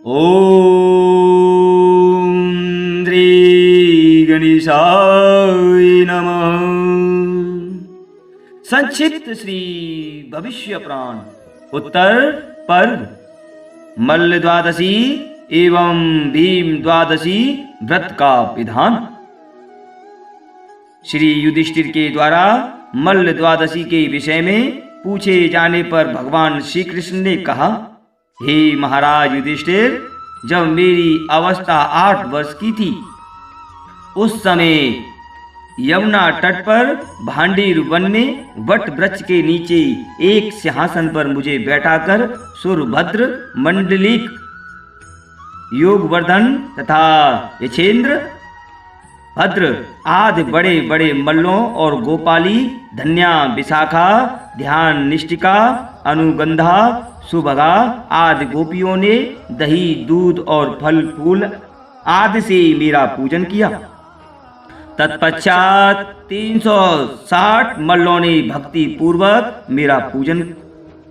ओम श्री गणेशाय नमः। संक्षिप्त श्री भविष्य पुराण उत्तर पर्व मल्ल द्वादशी एवं भीम द्वादशी व्रत का विधान। श्री युधिष्ठिर के द्वारा मल्ल द्वादशी के विषय में पूछे जाने पर भगवान श्री कृष्ण ने कहा, हे महाराज युधिष्ठिर, जब मेरी अवस्था 8 वर्ष की थी उस समय यमुना तट पर भांडीर वन में वट वृक्ष के नीचे एक सिंहासन पर मुझे बैठाकर सुरभद्र, मंडलिक, योगवर्धन तथा यक्षेंद्र, भद्र आदि बड़े बड़े मल्लों और गोपाली, धन्या, विशाखा, ध्यान, निष्ठिका, अनुगंधा, सुभगा आदि गोपियों ने दही, दूध और फल फूल आदि से मेरा पूजन किया। तत्पश्चात 360 मल्लों ने भक्ति पूर्वक मेरा पूजन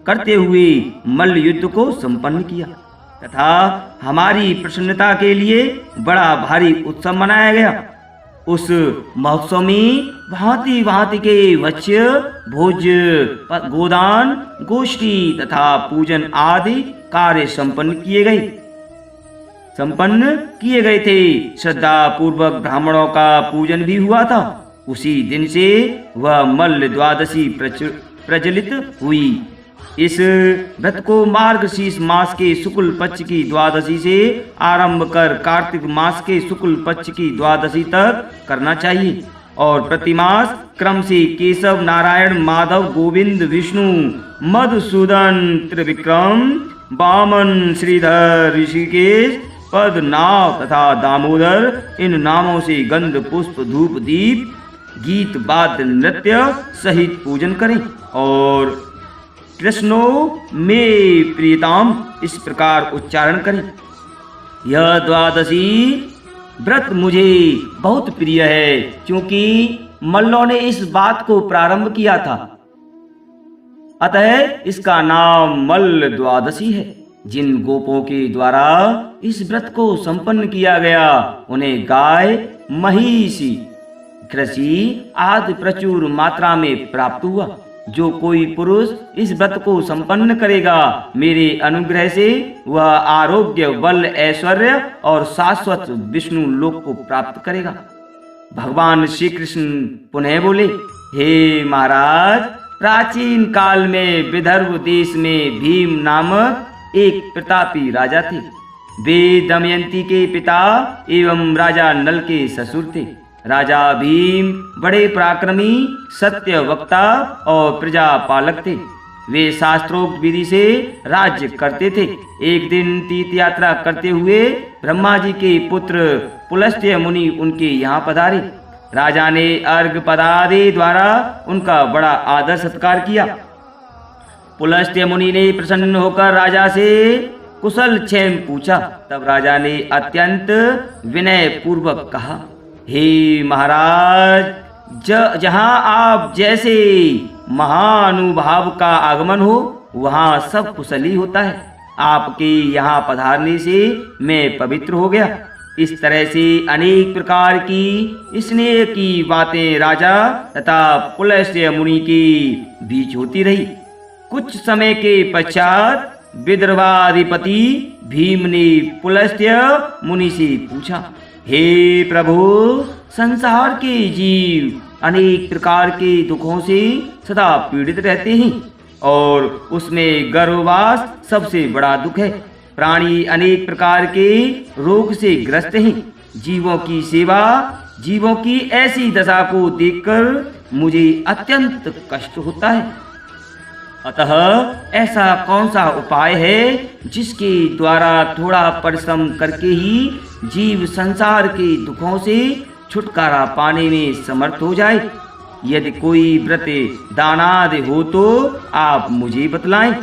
करते हुए मल्ल युद्ध को संपन्न किया तथा हमारी प्रसन्नता के लिए बड़ा भारी उत्सव मनाया गया। उस महोत्सव में भांति भांति के वच्य, भोज, गोदान, गोष्ठी तथा पूजन आदि कार्य संपन्न किए गए थे। श्रद्धा पूर्वक ब्राह्मणों का पूजन भी हुआ था। उसी दिन से वह मल्ल द्वादशी प्रचलित हुई। इस व्रत को मार्गशीर्ष मास के शुक्ल पक्ष की द्वादशी से आरंभ कर कार्तिक मास के शुक्ल पक्ष की द्वादशी तक करना चाहिए और प्रतिमास क्रम से केशव, नारायण, माधव, गोविंद, विष्णु, मधुसूदन, त्रिविक्रम, वामन, श्रीधर, ऋषिकेश, पद्मनाभ तथा दामोदर इन नामों से गंध, पुष्प, धूप, दीप, गीत, वाद्य, नृत्य सहित पूजन करें और कृष्णो में प्रियताम इस प्रकार उच्चारण करें। यह द्वादशी व्रत मुझे बहुत प्रिय है क्योंकि मल्लों ने इस बात को प्रारंभ किया था, अतः इसका नाम मल्ल द्वादशी है। जिन गोपों के द्वारा इस व्रत को संपन्न किया गया उन्हें गाय, महिषी, कृषि आदि प्रचुर मात्रा में प्राप्त हुआ। जो कोई पुरुष इस व्रत को संपन्न करेगा मेरे अनुग्रह से वह आरोग्य, बल, ऐश्वर्य और शाश्वत विष्णु लोक को प्राप्त करेगा। भगवान श्री कृष्ण पुनः बोले, हे महाराज, प्राचीन काल में विदर्भ देश में भीम नामक एक प्रतापी राजा थे। वे दमयंती के पिता एवं राजा नल के ससुर थे। राजा भीम बड़े पराक्रमी, सत्य वक्ता और प्रजा पालक थे। वे शास्त्रोक्त विधि से राज्य करते थे। एक दिन तीर्थ यात्रा करते हुए ब्रह्मा जी के पुत्र पुलस्त्य मुनि उनके यहाँ पधारे। राजा ने अर्घ पदादि द्वारा उनका बड़ा आदर सत्कार किया। पुलस्त्य मुनि ने प्रसन्न होकर राजा से कुशल क्षेम पूछा। तब राजा ने अत्यंत विनय पूर्वक कहा, हे महाराज, जहाँ आप जैसे महानुभाव का आगमन हो वहाँ सब कुशल ही होता है। आपके यहाँ पधारने से मैं पवित्र हो गया। इस तरह से अनेक प्रकार की स्नेह की बातें राजा तथा पुलस्त्य मुनि के बीच होती रही। कुछ समय के पश्चात विदर्भाधिपति भीम ने पुलस्त्य मुनि से पूछा, हे प्रभु, संसार के जीव अनेक प्रकार के दुखों से सदा पीड़ित रहते हैं और उसमें गर्भवास सबसे बड़ा दुख है। प्राणी अनेक प्रकार के रोग से ग्रस्त हैं। जीवों की सेवा, जीवों की ऐसी दशा को देखकर मुझे अत्यंत कष्ट होता है। अतः ऐसा कौन सा उपाय है जिसके द्वारा थोड़ा परिश्रम करके ही जीव संसार के दुखों से छुटकारा पाने में समर्थ हो जाए? यदि कोई व्रत दानादि हो तो आप मुझे बतलाएं।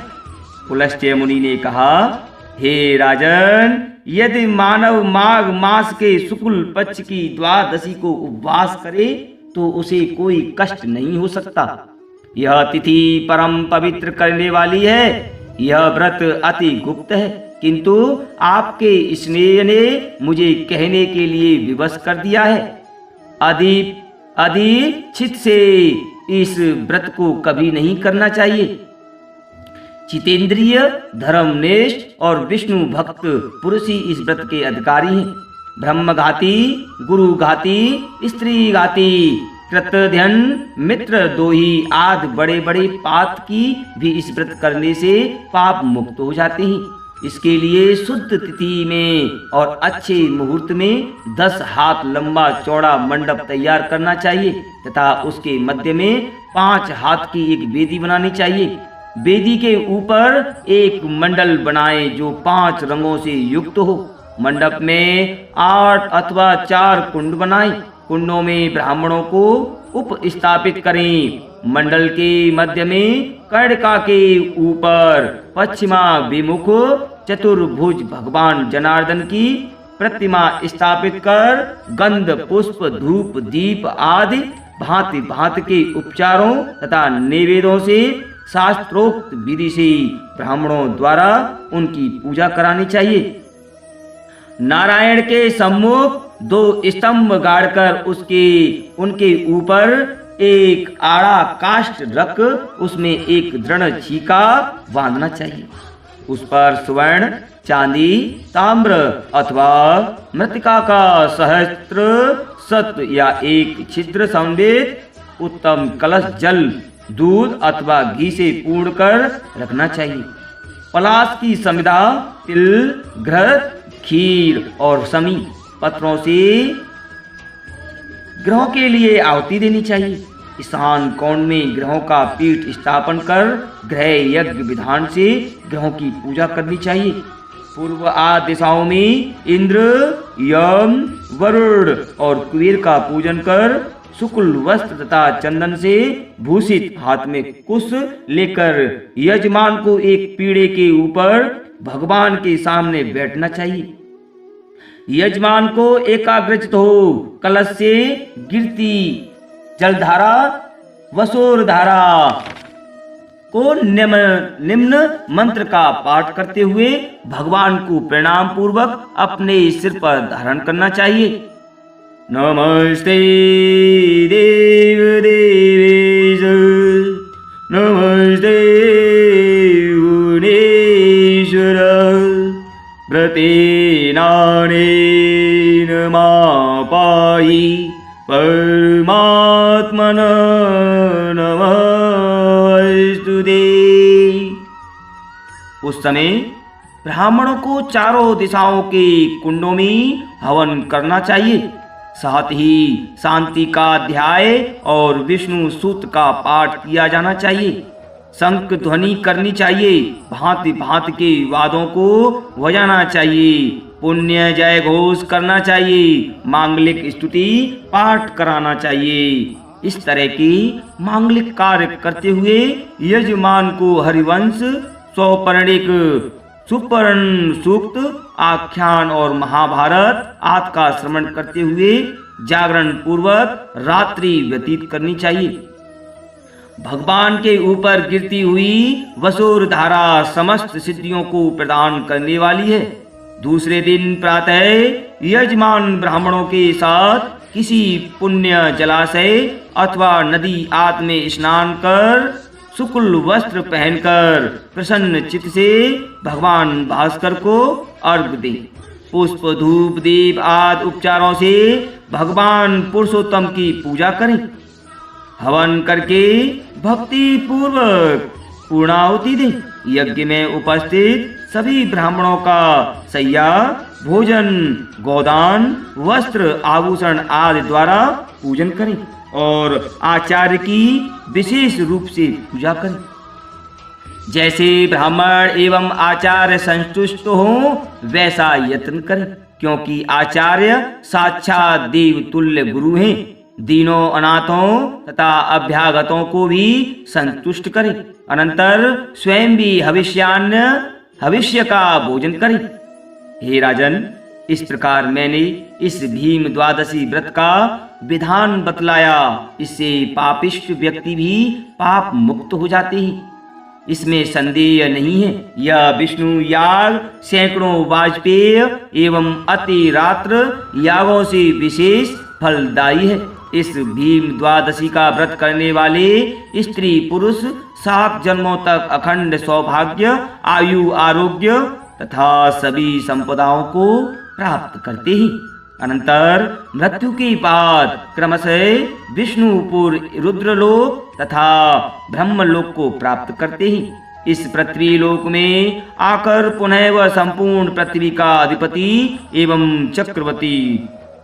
पुलस्त्य मुनि ने कहा, हे राजन, यदि मानव माघ मास के शुक्ल पक्ष की द्वादशी को उपवास करे तो उसे कोई कष्ट नहीं हो सकता। यह तिथि परम पवित्र करने वाली है। यह व्रत अति गुप्त है, किंतु आपके स्नेह ने मुझे कहने के लिए विवश कर दिया है। अधिचित से इस व्रत को कभी नहीं करना चाहिए। चितेंद्रिय, धर्मनिष्ठ और विष्णु भक्त पुरुष ही इस व्रत के अधिकारी हैं। ब्रह्मघाती, गुरुघाती, स्त्रीघाती, कृतध्यन, मित्रद्रोही आदि बड़े बड़े पाप की भी इस व्रत करने से पाप मुक्त हो जाते हैं। इसके लिए शुद्ध तिथि में और अच्छे मुहूर्त में 10 हाथ लंबा चौड़ा मंडप तैयार करना चाहिए तथा उसके मध्य में 5 हाथ की एक वेदी बनानी चाहिए। वेदी के ऊपर एक मंडल बनाएं जो 5 रंगों से युक्त हो। मंडप में 8 अथवा 4 कुंड बनाएं। कुंडों में ब्राह्मणों को उपस्थापित करें। मंडल के मध्य में कर्णिका के ऊपर पश्चिमाभिमुख चतुर्भुज भगवान जनार्दन की प्रतिमा स्थापित कर गंध, पुष्प, धूप, दीप आदि भांति भांति के उपचारों तथा नैवेद्यों से शास्त्रोक्त विधि से ब्राह्मणों द्वारा उनकी पूजा करानी चाहिए। नारायण के सम्मुख 2 स्तंभ गाड़कर उनके ऊपर एक आड़ा काष्ठ रख उसमें एक दृढ़ छीका बांधना चाहिए। उस पर स्वर्ण, चांदी, ताम्र अथवा मृत्तिका का सहस्त्र सत या एक छिद्र समेत उत्तम कलश जल, दूध अथवा घी से पूर्ण कर रखना चाहिए। पलाश की समिधा, तिल, घृत, खीर और समी पत्रों से ग्रहों के लिए आहुति देनी चाहिए। ईशान कोण में ग्रहों का पीठ स्थापन कर ग्रह यज्ञ विधान से ग्रहों की पूजा करनी चाहिए। पूर्व आदि दिशाओं में इंद्र, यम, वरुण और कुबेर का पूजन कर शुक्ल वस्त्र तथा चंदन से भूषित हाथ में कुश लेकर यजमान को एक पीढ़े के ऊपर भगवान के सामने बैठना चाहिए। यजमान को एकाग्रचित हो कलश से गिरती जलधारा वसोर धारा को निम्न मंत्र का पाठ करते हुए भगवान को प्रणाम पूर्वक अपने सिर पर धारण करना चाहिए। नमस्ते देव देवेश, नमस्ते गुणेश्वर, व्रतेनानेन मापायि परमात्मन नमस्तुते। उस समय ब्राह्मणों को चारों दिशाओं के कुंडों में हवन करना चाहिए। साथ ही शांति का अध्याय और विष्णु सूक्त का पाठ किया जाना चाहिए। शंख ध्वनि करनी चाहिए। भांति भांति के वादों को बजाना चाहिए। पुण्य जय घोष करना चाहिए। मांगलिक स्तुति पाठ कराना चाहिए। इस तरह की मांगलिक कार्य करते हुए यजमान को हरिवंश, सौपर्णिक, सुपर्ण सूक्त, आख्यान और महाभारत आदि का श्रवण करते हुए जागरण पूर्वक रात्रि व्यतीत करनी चाहिए। भगवान के ऊपर गिरती हुई वसुर धारा समस्त सिद्धियों को प्रदान करने वाली है। दूसरे दिन प्रातः यजमान ब्राह्मणों के साथ किसी पुण्य जलाशय अथवा नदी आदि में स्नान कर शुक्ल वस्त्र पहनकर प्रसन्न चित्त से भगवान भास्कर को अर्घ्य दे। पुष्प, धूप, दीप आदि उपचारों से भगवान पुरुषोत्तम की पूजा करें। हवन करके भक्ति पूर्वक पूर्णाहुति दें। यज्ञ में उपस्थित सभी ब्राह्मणों का शय्या, भोजन, गोदान, वस्त्र, आभूषण आदि द्वारा पूजन करें और आचार्य की विशेष रूप से पूजा करें। जैसे ब्राह्मण एवं आचार्य संतुष्ट हों वैसा यत्न करें, क्योंकि आचार्य साक्षात देव तुल्य गुरु हैं। दीनों, अनाथों तथा अभ्यागतों को भी संतुष्ट करें। अनंतर स्वयं भी हविष्य का भोजन करें। हे राजन, इस प्रकार मैंने इस भीम द्वादशी व्रत का विधान बतलाया। इससे पापिष्ट व्यक्ति भी पाप मुक्त हो जाते हैं। इसमें संदेह नहीं है। यह विष्णु याग सैकड़ों वाजपेय एवं अति रात्र यागों से विशेष फलदायी है। इस भीम द्वादशी का व्रत करने वाले स्त्री पुरुष 7 जन्मों तक अखंड सौभाग्य, आयु, आरोग्य तथा सभी संपदाओं को प्राप्त करते हैं। अनंतर मृत्यु के बाद क्रमशः विष्णुपुर, रुद्रलोक तथा ब्रह्मलोक को प्राप्त करते हैं। इस पृथ्वी लोक में आकर पुनः वह संपूर्ण पृथ्वी का अधिपति एवं चक्रवर्ती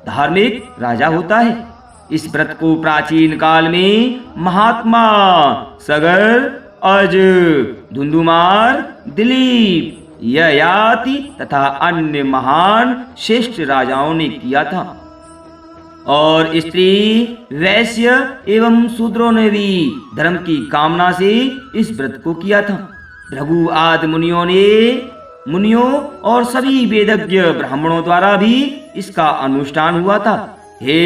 धार्मिक राजा होता है। इस व्रत को प्राचीन काल में महात्मा सगर, अज, धुंधुमार, दिलीप, ययाति तथा अन्य महान श्रेष्ठ राजाओं ने किया था और स्त्री, वैश्य एवं शूद्रों ने भी धर्म की कामना से इस व्रत को किया था। भृगु आदि मुनियों और सभी वेदज्ञ ब्राह्मणों द्वारा भी इसका अनुष्ठान हुआ था। हे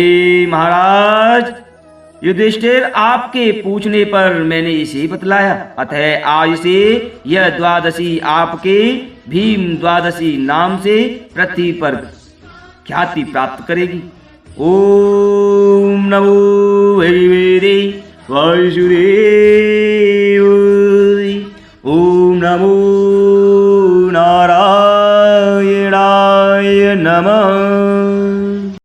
महाराज युधिष्ठिर, आपके पूछने पर मैंने इसे बतलाया, अतः आज से यह द्वादशी आपके भीम द्वादशी नाम से पृथ्वी पर ख्याति प्राप्त करेगी। ओम नमो भगवते वासुदेवाय। ओम नमो